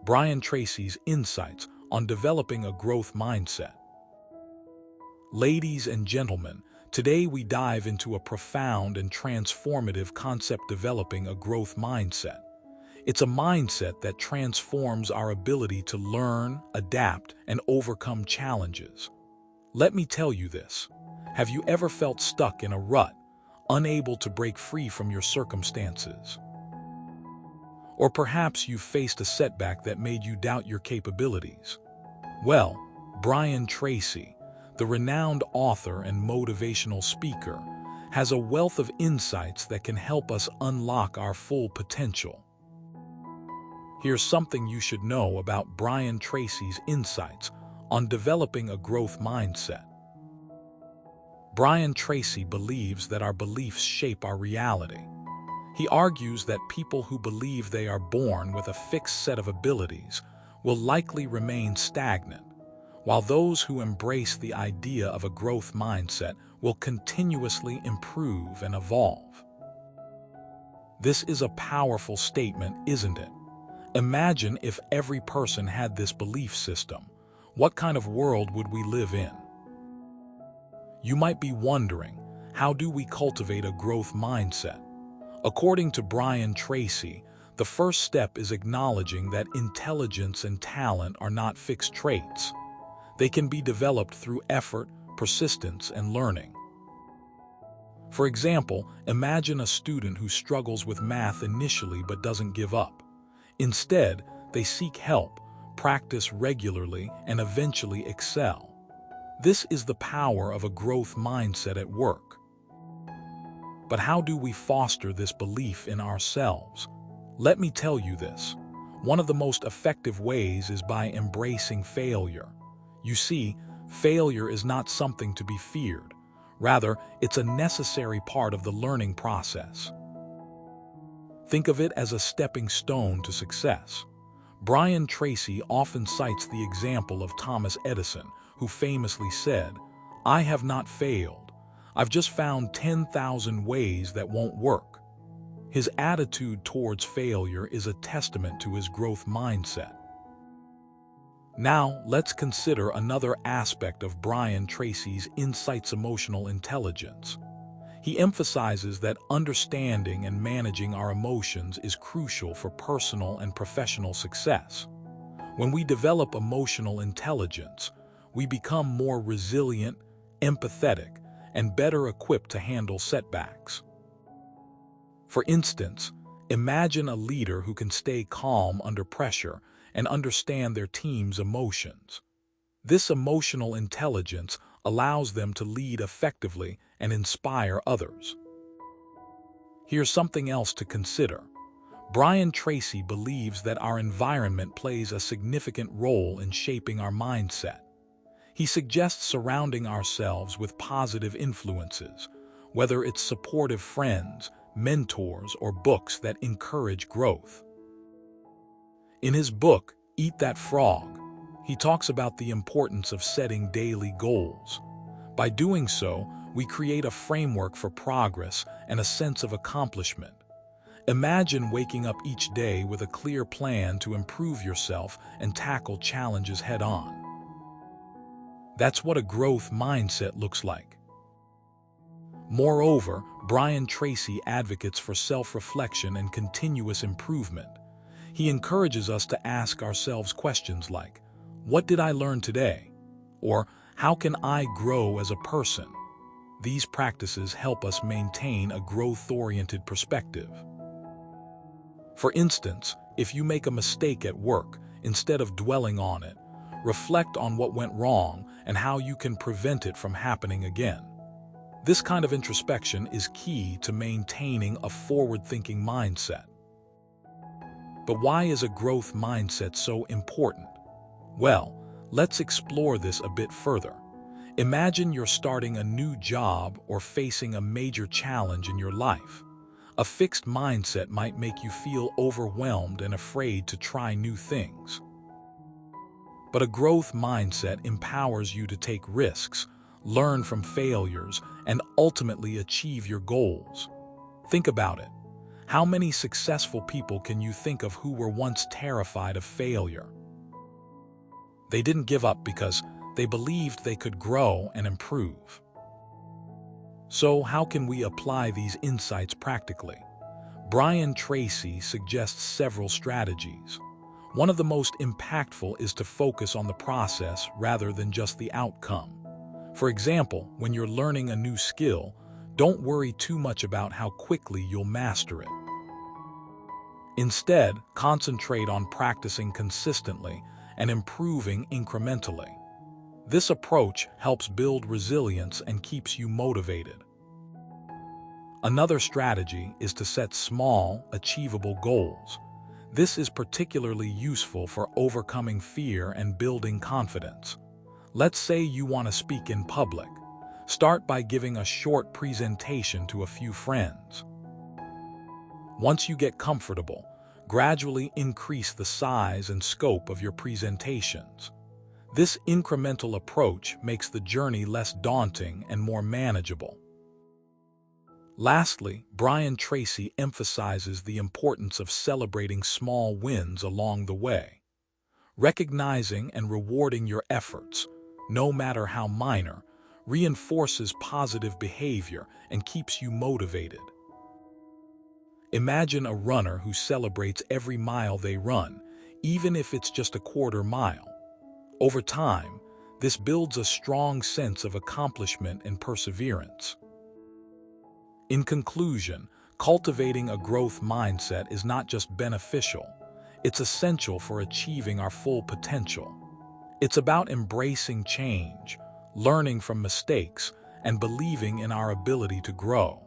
Brian Tracy's insights on developing a growth mindset. Ladies and gentlemen, today we dive into a profound and transformative concept: developing a growth mindset. It's a mindset that transforms our ability to learn, adapt, and overcome challenges. Let me tell you this. Have you ever felt stuck in a rut, unable to break free from your circumstances? Or perhaps you've faced a setback that made you doubt your capabilities. Well, Brian Tracy, the renowned author and motivational speaker, has a wealth of insights that can help us unlock our full potential. Here's something you should know about Brian Tracy's insights on developing a growth mindset. Brian Tracy believes that our beliefs shape our reality. He argues that people who believe they are born with a fixed set of abilities will likely remain stagnant, while those who embrace the idea of a growth mindset will continuously improve and evolve. This is a powerful statement, isn't it? Imagine if every person had this belief system. What kind of world would we live in? You might be wondering, how do we cultivate a growth mindset? According to Brian Tracy, the first step is acknowledging that intelligence and talent are not fixed traits. They can be developed through effort, persistence, and learning. For example, imagine a student who struggles with math initially but doesn't give up. Instead, they seek help, practice regularly, and eventually excel. This is the power of a growth mindset at work. But how do we foster this belief in ourselves? Let me tell you this. One of the most effective ways is by embracing failure. You see, failure is not something to be feared. Rather, it's a necessary part of the learning process. Think of it as a stepping stone to success. Brian Tracy often cites the example of Thomas Edison, who famously said, "I have not failed. I've just found 10,000 ways that won't work." His attitude towards failure is a testament to his growth mindset. Now, let's consider another aspect of Brian Tracy's insights: emotional intelligence. He emphasizes that understanding and managing our emotions is crucial for personal and professional success. When we develop emotional intelligence, we become more resilient, empathetic, and better equipped to handle setbacks. For instance, imagine a leader who can stay calm under pressure and understand their team's emotions. This emotional intelligence allows them to lead effectively and inspire others. Here's something else to consider. Brian Tracy believes that our environment plays a significant role in shaping our mindset. He suggests surrounding ourselves with positive influences, whether it's supportive friends, mentors, or books that encourage growth. In his book, Eat That Frog, he talks about the importance of setting daily goals. By doing so, we create a framework for progress and a sense of accomplishment. Imagine waking up each day with a clear plan to improve yourself and tackle challenges head-on. That's what a growth mindset looks like. Moreover, Brian Tracy advocates for self-reflection and continuous improvement. He encourages us to ask ourselves questions like, "What did I learn today?" Or, "How can I grow as a person?" These practices help us maintain a growth-oriented perspective. For instance, if you make a mistake at work, instead of dwelling on it, reflect on what went wrong and how you can prevent it from happening again. This kind of introspection is key to maintaining a forward-thinking mindset. But why is a growth mindset so important? Well, let's explore this a bit further. Imagine you're starting a new job or facing a major challenge in your life. A fixed mindset might make you feel overwhelmed and afraid to try new things. But a growth mindset empowers you to take risks, learn from failures, and ultimately achieve your goals. Think about it. How many successful people can you think of who were once terrified of failure? They didn't give up because they believed they could grow and improve. So how can we apply these insights practically? Brian Tracy suggests several strategies. One of the most impactful is to focus on the process rather than just the outcome. For example, when you're learning a new skill, don't worry too much about how quickly you'll master it. Instead, concentrate on practicing consistently and improving incrementally. This approach helps build resilience and keeps you motivated. Another strategy is to set small, achievable goals. This is particularly useful for overcoming fear and building confidence. Let's say you want to speak in public. Start by giving a short presentation to a few friends. Once you get comfortable, gradually increase the size and scope of your presentations. This incremental approach makes the journey less daunting and more manageable. Lastly, Brian Tracy emphasizes the importance of celebrating small wins along the way. Recognizing and rewarding your efforts, no matter how minor, reinforces positive behavior and keeps you motivated. Imagine a runner who celebrates every mile they run, even if it's just a quarter mile. Over time, this builds a strong sense of accomplishment and perseverance. In conclusion, cultivating a growth mindset is not just beneficial, it's essential for achieving our full potential. It's about embracing change, learning from mistakes, and believing in our ability to grow.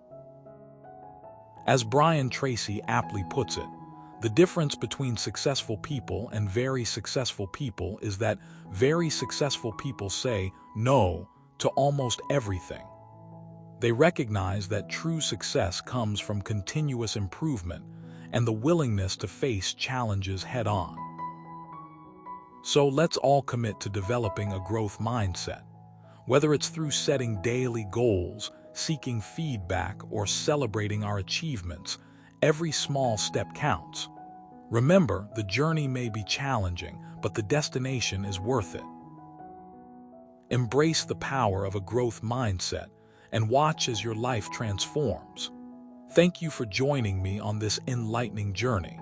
As Brian Tracy aptly puts it, the difference between successful people and very successful people is that very successful people say no to almost everything. They recognize that true success comes from continuous improvement and the willingness to face challenges head-on. So let's all commit to developing a growth mindset. Whether it's through setting daily goals, seeking feedback, or celebrating our achievements, every small step counts. Remember, the journey may be challenging, but the destination is worth it. Embrace the power of a growth mindset and watch as your life transforms. Thank you for joining me on this enlightening journey.